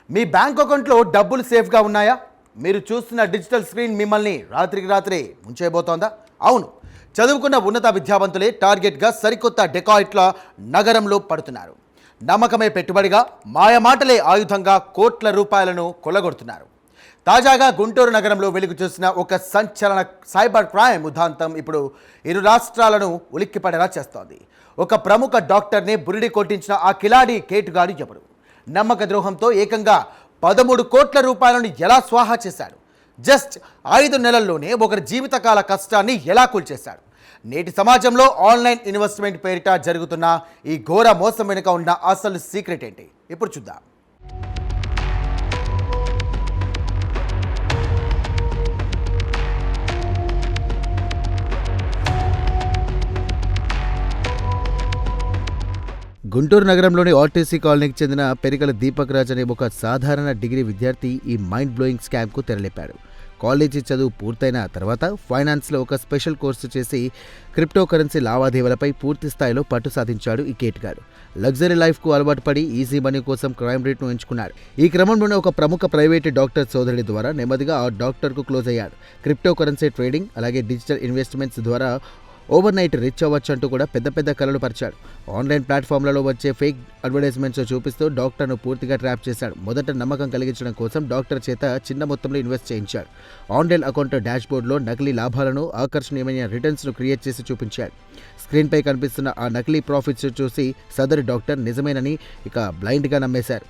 మీ bank అకౌంట్లో డబ్బులు సేఫ్గా ఉన్నాయా? మీరు చూస్తున్న డిజిటల్ స్క్రీన్ మిమ్మల్ని రాత్రికి రాత్రే ముంచేయబోతోందా? అవును, చదువుకున్న ఉన్నత విద్యావంతులే టార్గెట్గా సరికొత్త డెకాయిట్ల నగరంలో పడుతున్నారు. నమ్మకమే పెట్టుబడిగా, మాయమాటలే ఆయుధంగా కోట్ల రూపాయలను కొల్లగొడుతున్నారు. తాజాగా గుంటూరు నగరంలో వెలుగు చూసిన ఒక సంచలన సైబర్ క్రైమ్ ఉదాంతం ఇప్పుడు ఇరు రాష్ట్రాలను ఉలిక్కిపడేలా చేస్తోంది. ఒక ప్రముఖ డాక్టర్ని బురిడి కొట్టించిన ఆ కిలాడి కేటుగాడు ఎవరు? నమ్మక ద్రోహంతో ఏకంగా 13 కోట్ల రూపాయలను ఎలా స్వాహా చేశాడు? జస్ట్ 5 నెలల్లోనే ఒకరి జీవితకాల కష్టాన్ని ఎలా కూల్చేశాడు? నేటి సమాజంలో ఆన్లైన్ ఇన్వెస్ట్మెంట్ పేరిట జరుగుతున్న ఈ ఘోర మోసం వెనుక ఉన్న అసలు సీక్రెట్ ఏంటి? ఇప్పుడు చూద్దాం. గుంటూరు నగరంలోని ఆర్టీసీ కాలనీకి చెందిన పెరికల దీపక్ రాజ్ అనే ఒక సాధారణ డిగ్రీ విద్యార్థి ఈ మైండ్ బ్లోయింగ్ స్కామ్కు తెరలేపాడు. కాలేజీ చదువు పూర్తయిన తర్వాత ఫైనాన్స్లో ఒక స్పెషల్ కోర్సు చేసి క్రిప్టో కరెన్సీ లావాదేవీలపై పూర్తి స్థాయిలో పట్టు సాధించాడు ఈ కేటుగాడు. లగ్జరీ లైఫ్కు అలవాటు పడి ఈజీ మనీ కోసం క్రైమ్ రేట్ను ఎంచుకున్నాడు. ఈ క్రమంలోనే ఒక ప్రముఖ ప్రైవేటు డాక్టర్ సోదరుడి ద్వారా నెమ్మదిగా ఆ డాక్టర్కు క్లోజ్ అయ్యాడు. క్రిప్టో కరెన్సీ ట్రేడింగ్ అలాగే డిజిటల్ ఇన్వెస్ట్మెంట్స్ ద్వారా ఓవర్ నైట్ రిచ్ అవ్వచ్చు అంటూ కూడా పెద్ద పెద్ద కలలు పరిచాడు. ఆన్లైన్ ప్లాట్ఫామ్లలో వచ్చే ఫేక్ అడ్వర్టైజ్మెంట్స్ చూపిస్తూ డాక్టర్ను పూర్తిగా ట్రాప్ చేశాడు. మొదట నమ్మకం కలిగించడం కోసం డాక్టర్ చేత చిన్న మొత్తంలో ఇన్వెస్ట్ చేయించాడు. ఆన్లైన్ అకౌంట్ డాష్బోర్డ్లో నకిలీ లాభాలను, ఆకర్షణీయమైన రిటర్న్స్ను క్రియేట్ చేసి చూపించాడు. స్క్రీన్పై కనిపిస్తున్న ఆ నకిలీ ప్రాఫిట్స్ చూసి సదరు డాక్టర్ నిజమేనని ఇక బ్లైండ్గా నమ్మేశారు.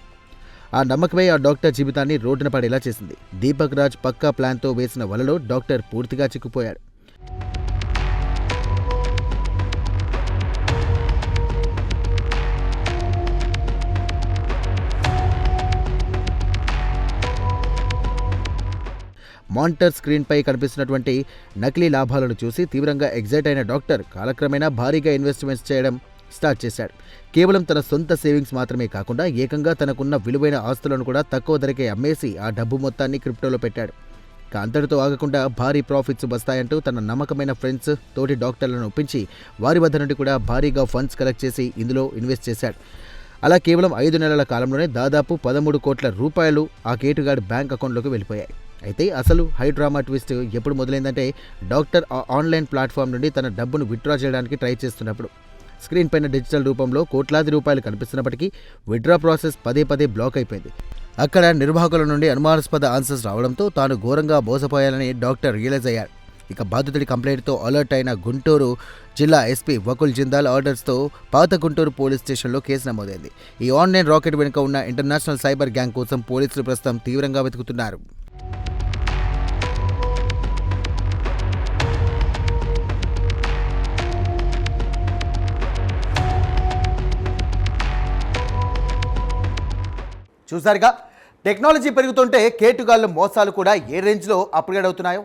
ఆ నమ్మకమే ఆ డాక్టర్ జీవితాన్ని రోడ్డున పడేలా చేసింది. దీపక్ రాజ్ పక్కా ప్లాన్తో వేసిన వలలో డాక్టర్ పూర్తిగా చిక్కుపోయాడు. మానిటర్ స్క్రీన్పై కనిపిస్తున్నటువంటి నకిలీ లాభాలను చూసి తీవ్రంగా ఎగ్జైట్ అయిన డాక్టర్ కాలక్రమేణా భారీగా ఇన్వెస్ట్మెంట్స్ చేయడం స్టార్ట్ చేశాడు. కేవలం తన సొంత సేవింగ్స్ మాత్రమే కాకుండా ఏకంగా తనకున్న విలువైన ఆస్తులను కూడా తక్కువ ధరకే అమ్మేసి ఆ డబ్బు మొత్తాన్ని క్రిప్టోలో పెట్టాడు. అంతటితో ఆగకుండా భారీ ప్రాఫిట్స్ వస్తాయంటూ తన నమ్మకమైన ఫ్రెండ్స్, తోటి డాక్టర్లను ఒప్పించి వారి వద్ద నుండి కూడా భారీగా ఫండ్స్ కలెక్ట్ చేసి ఇందులో ఇన్వెస్ట్ చేశాడు. అలా కేవలం 5 నెలల కాలంలోనే దాదాపు 13 కోట్ల రూపాయలు ఆ కేటుగాడి బ్యాంక్ అకౌంట్లోకి వెళ్ళిపోయాయి. అయితే అసలు హై డ్రామా ట్విస్ట్ ఎప్పుడు మొదలైందంటే డాక్టర్ ఆ ఆన్లైన్ ప్లాట్ఫామ్ నుండి తన డబ్బును విత్డ్రా చేయడానికి ట్రై చేస్తున్నప్పుడు. స్క్రీన్ పైన డిజిటల్ రూపంలో కోట్లాది రూపాయలు కనిపిస్తున్నప్పటికీ విత్డ్రా ప్రాసెస్ పదే బ్లాక్ అయిపోయింది. అక్కడ నిర్వాహకుల నుండి అనుమానాస్పద ఆన్సర్స్ రావడంతో తాను ఘోరంగా మోసపోయాలని డాక్టర్ రియలైజ్ అయ్యాడు. ఇక బాధితుడి కంప్లైంట్తో అలర్ట్ అయిన గుంటూరు జిల్లా ఎస్పీ వకుల్ జిందాల్ ఆర్డర్స్తో పాత గుంటూరు పోలీస్ స్టేషన్లో కేసు నమోదైంది. ఈ ఆన్లైన్ రాకెట్ వెనుక ఉన్న ఇంటర్నేషనల్ సైబర్ గ్యాంగ్ కోసం పోలీసులు ప్రస్తుతం తీవ్రంగా వెతుకుతున్నారు. చూసారుగా, టెక్నాలజీ పెరుగుతుంటే కేటుగాళ్ళ మోసాలు కూడా ఏ రేంజ్లో అప్గ్రేడ్ అవుతున్నాయో.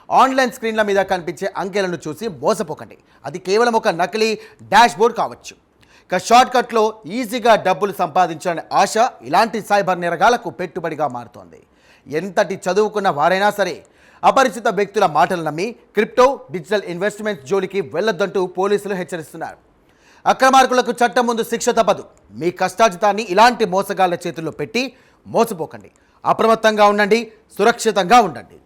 ఆన్లైన్ స్క్రీన్ల మీద కనిపించే అంకెలను చూసి మోసపోకండి. అది కేవలం ఒక నకిలీ డాష్బోర్డ్ కావచ్చు. ఇక షార్ట్కట్లో ఈజీగా డబ్బులు సంపాదించాలనే ఆశ ఇలాంటి సైబర్ నేరగాళ్లకు పెట్టుబడిగా మారుతోంది. ఎంతటి చదువుకున్న వారైనా సరే అపరిచిత వ్యక్తుల మాటలు నమ్మి క్రిప్టో, డిజిటల్ ఇన్వెస్ట్మెంట్స్ జోలికి వెళ్లొద్దంటూ పోలీసులు హెచ్చరిస్తున్నారు. అక్రమార్కులకు చట్టం ముందు శిక్ష తప్పదు. మీ కష్టార్జితాన్ని ఇలాంటి మోసగాళ్ల చేతుల్లో పెట్టి మోసపోకండి. అప్రమత్తంగా ఉండండి, సురక్షితంగా ఉండండి.